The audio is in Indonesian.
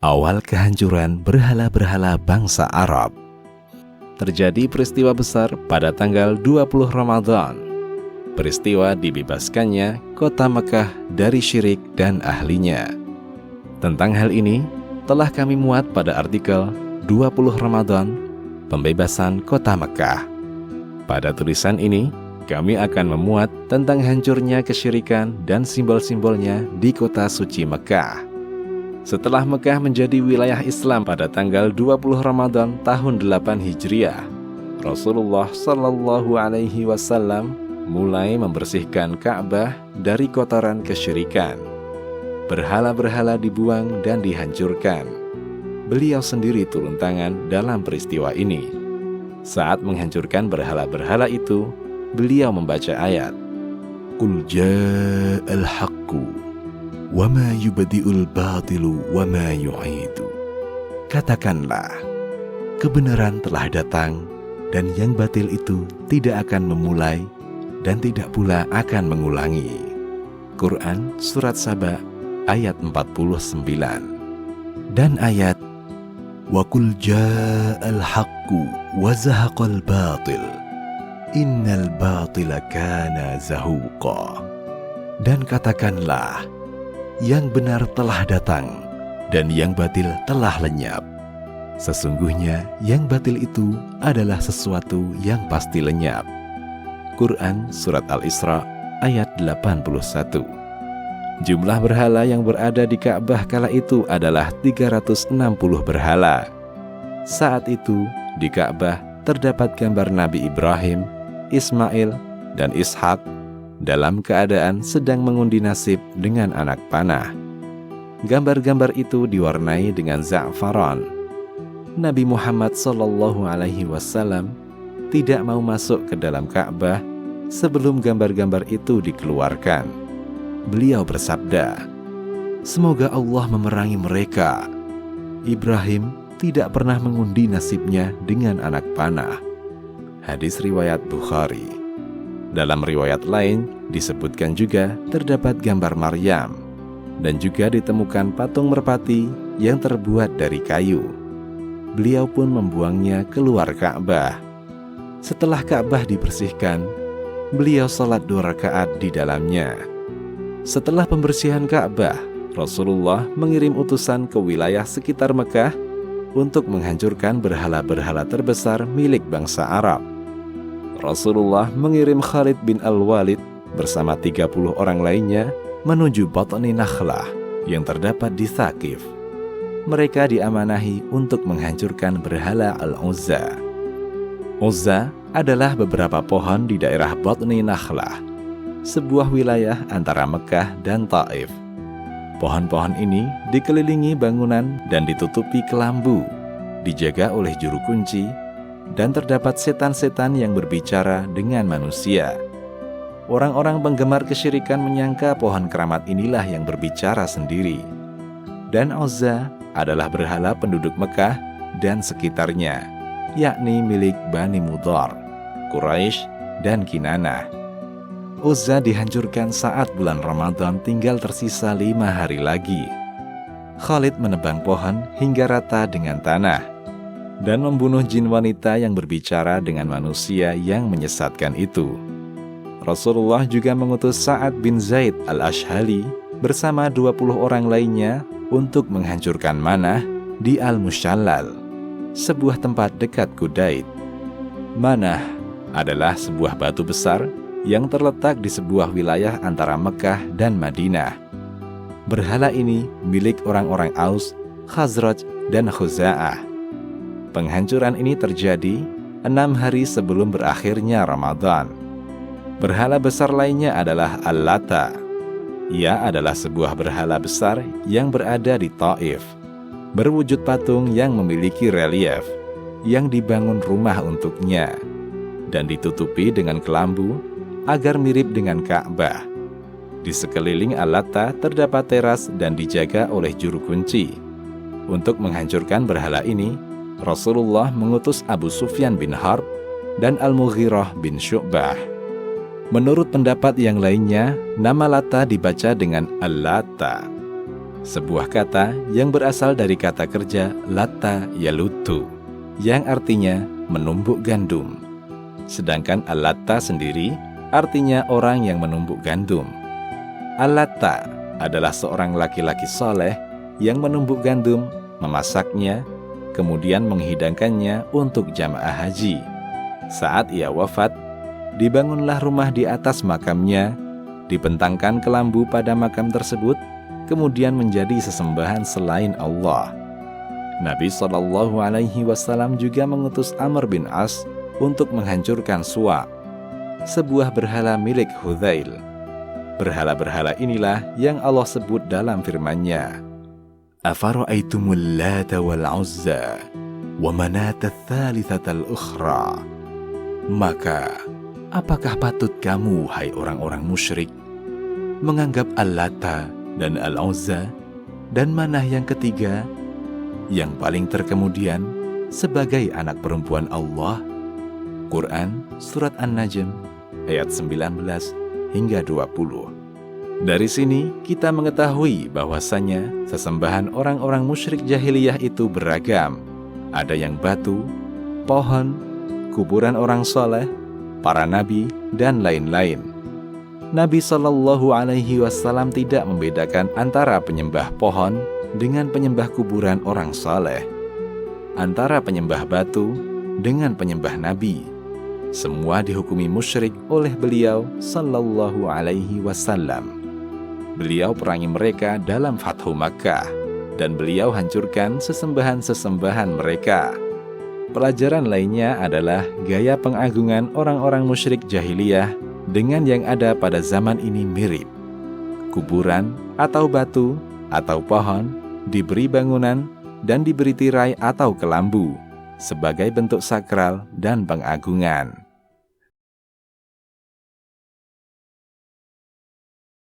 Awal kehancuran berhala-berhala bangsa Arab. Terjadi peristiwa besar pada tanggal 20 Ramadan. Peristiwa dibebaskannya kota Mekah dari syirik dan ahlinya. Tentang hal ini telah kami muat pada artikel 20 Ramadan, pembebasan kota Mekah. Pada tulisan ini, kami akan memuat tentang hancurnya kesyirikan dan simbol-simbolnya di kota suci Mekah. Setelah Mekah menjadi wilayah Islam pada tanggal 20 Ramadan tahun 8 Hijriah, Rasulullah Shallallahu Alaihi Wasallam mulai membersihkan Ka'bah dari kotoran kesyirikan. Berhala-berhala dibuang dan dihancurkan. Beliau sendiri turun tangan dalam peristiwa ini. Saat menghancurkan berhala-berhala itu, beliau membaca ayat, "Qul ja'al haqqu wa ma yubdi'ul batilu wa ma yu'idu." Katakanlah, kebenaran telah datang dan yang batil itu tidak akan memulai dan tidak pula akan mengulangi. Quran Surat Saba ayat 49. Dan ayat wa qul ja'al haqqu wa zahaqal batil innal batila kana zahuqa. Dan katakanlah, yang benar telah datang dan yang batil telah lenyap. Sesungguhnya yang batil itu adalah sesuatu yang pasti lenyap. Quran Surat Al-Isra ayat 81. Jumlah berhala yang berada di Ka'bah kala itu adalah 360 berhala. Saat itu di Ka'bah terdapat gambar Nabi Ibrahim, Ismail, dan Ishak dalam keadaan sedang mengundi nasib dengan anak panah. Gambar-gambar itu diwarnai dengan za'faran. Nabi Muhammad SAW tidak mau masuk ke dalam Ka'bah sebelum gambar-gambar itu dikeluarkan. Beliau bersabda, "Semoga Allah memerangi mereka." Ibrahim tidak pernah mengundi nasibnya dengan anak panah. Hadis riwayat Bukhari. Dalam riwayat lain disebutkan juga terdapat gambar Maryam dan juga ditemukan patung merpati yang terbuat dari kayu. Beliau pun membuangnya keluar Ka'bah. Setelah Ka'bah dibersihkan, beliau sholat 2 rakaat di dalamnya. Setelah pembersihan Ka'bah, Rasulullah mengirim utusan ke wilayah sekitar Mekah untuk menghancurkan berhala-berhala terbesar milik bangsa Arab. Rasulullah mengirim Khalid bin Al-Walid bersama 30 orang lainnya menuju Batni Nakhlah yang terdapat di Thaqif. Mereka diamanahi untuk menghancurkan berhala Al-Uzza. Uzza adalah beberapa pohon di daerah Batni Nakhlah, sebuah wilayah antara Mekah dan Taif. Pohon-pohon ini dikelilingi bangunan dan ditutupi kelambu, dijaga oleh juru kunci, dan terdapat setan-setan yang berbicara dengan manusia. Orang-orang penggemar kesyirikan menyangka pohon keramat inilah yang berbicara sendiri. Dan Uzza adalah berhala penduduk Mekah dan sekitarnya, yakni milik Bani Mudhar, Quraisy, dan Kinanah. Uzza dihancurkan saat bulan Ramadan tinggal tersisa 5 hari lagi. Khalid menebang pohon hingga rata dengan tanah dan membunuh jin wanita yang berbicara dengan manusia yang menyesatkan itu. Rasulullah juga mengutus Sa'ad bin Zaid al-Ashhali bersama 20 orang lainnya untuk menghancurkan Manah di Al-Mushallal, sebuah tempat dekat Kudaid. Manah adalah sebuah batu besar yang terletak di sebuah wilayah antara Mekah dan Madinah. Berhala ini milik orang-orang Aus, Khazraj, dan Khuza'ah. Penghancuran ini terjadi 6 hari sebelum berakhirnya Ramadan. Berhala besar lainnya adalah Al-Lata. Ia adalah sebuah berhala besar yang berada di Taif, berwujud patung yang memiliki relief, yang dibangun rumah untuknya, dan ditutupi dengan kelambu agar mirip dengan Ka'bah. Di sekeliling Al-Lata terdapat teras dan dijaga oleh juru kunci. Untuk menghancurkan berhala ini, Rasulullah mengutus Abu Sufyan bin Harb dan Al-Mughirah bin Syu'bah. Menurut pendapat yang lainnya, nama Lata dibaca dengan Al-Lata. sebuah kata yang berasal dari kata kerja latta yalutu, yang artinya menumbuk gandum. Sedangkan al-latta sendiri artinya orang yang menumbuk gandum. Al-latta adalah seorang laki-laki soleh yang menumbuk gandum, memasaknya, kemudian menghidangkannya untuk jamaah haji. Saat ia wafat, dibangunlah rumah di atas makamnya, dibentangkan kelambu pada makam tersebut, kemudian menjadi sesembahan selain Allah. Nabi SAW juga mengutus Amr bin As untuk menghancurkan Suwa, sebuah berhala milik Hudzail. Berhala-berhala inilah yang Allah sebut dalam firman-Nya, Afara'aitumul Lata wal Uzza wa Manata tsalitsatal ukhra. Maka, apakah patut kamu, hai orang-orang musyrik, menganggap Al-Lata dan Al-Uzza dan Manah yang ketiga, yang paling terkemudian, sebagai anak perempuan Allah? Quran Surat An-Najm ayat 19 hingga 20. Dari sini kita mengetahui bahwasanya sesembahan orang-orang musyrik jahiliyah itu beragam. Ada yang batu, pohon, kuburan orang soleh, para nabi, dan lain-lain. Nabi SAW tidak membedakan antara penyembah pohon dengan penyembah kuburan orang soleh, antara penyembah batu dengan penyembah nabi. Semua dihukumi musyrik oleh beliau SAW. Beliau perangi mereka dalam Fathu Makkah, dan beliau hancurkan sesembahan-sesembahan mereka. Pelajaran lainnya adalah gaya pengagungan orang-orang musyrik jahiliyah dengan yang ada pada zaman ini mirip. Kuburan atau batu atau pohon diberi bangunan dan diberi tirai atau kelambu sebagai bentuk sakral dan pengagungan.